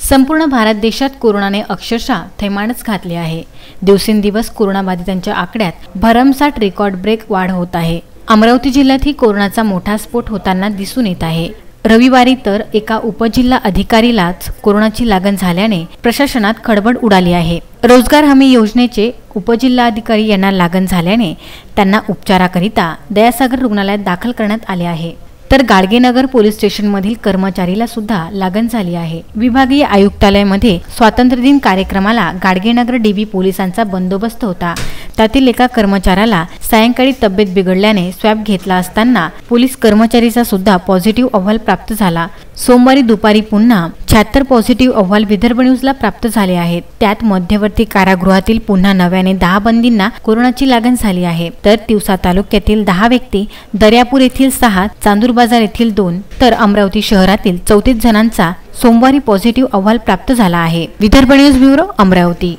संपूर्ण भारत देशात कोरोनाने अक्षरशः थैमानच घातले आहे। दिवसेंदिवस कोरोनाबाधितांच्या आकड्यात भरमसाठ रेकॉर्ड ब्रेक वाढ होत आहे। अमरावती जिल्ह्यातही कोरोनाचा मोठा स्फोट होताना दिसून येत आहे। रविवारी तर एका उपजिल्हा अधिकारीलाच कोरोनाची लागण झाल्याने प्रशासनात खळबळ उडाली आहे। रोजगार हमी योजनेचे उपजिल्हाधिकारी यांना लागण झाल्याने त्यांना उपचाराकरिता दयासागर रुग्णालयात दाखल करण्यात आले आहे। तर गाडगेनगर पोलीस स्टेशन मधील कर्मचारीला सुद्धा लागण झाली आहे। विभागीय आयुक्तालयामध्ये स्वातंत्र्य दिन कार्यक्रमाला गाडगेनगर डीबी पोलिसांचा बंदोबस्त होता। त्यातील एका कर्मचाऱ्याला सायंकाळी तब्येत बिघडल्याने स्वॅब घेतला असताना पोलीस कर्मचारीचा सुद्धा पॉझिटिव्ह अहवाल प्राप्त झाला। सोमवारी दुपारी पुन्हा 76 पॉझिटिव्ह अहवाल विदर्भ न्यूजला प्राप्त झाले आहेत। त्यात मध्यवर्ती कारागृहातील पुन्हा नव्याने 10 बंदींना कोरोनाची लागण झाली आहे। तर तिवसा तालुक्यातील 10 व्यक्ती, दर्यापूर येथील 6, चांदूर बाजार येथील 2 तर अमरावती शहरातील 34 जणांचा सोमवारी पॉझिटिव्ह अहवाल प्राप्त झाला आहे। Vidarbha news bureau, Amravati.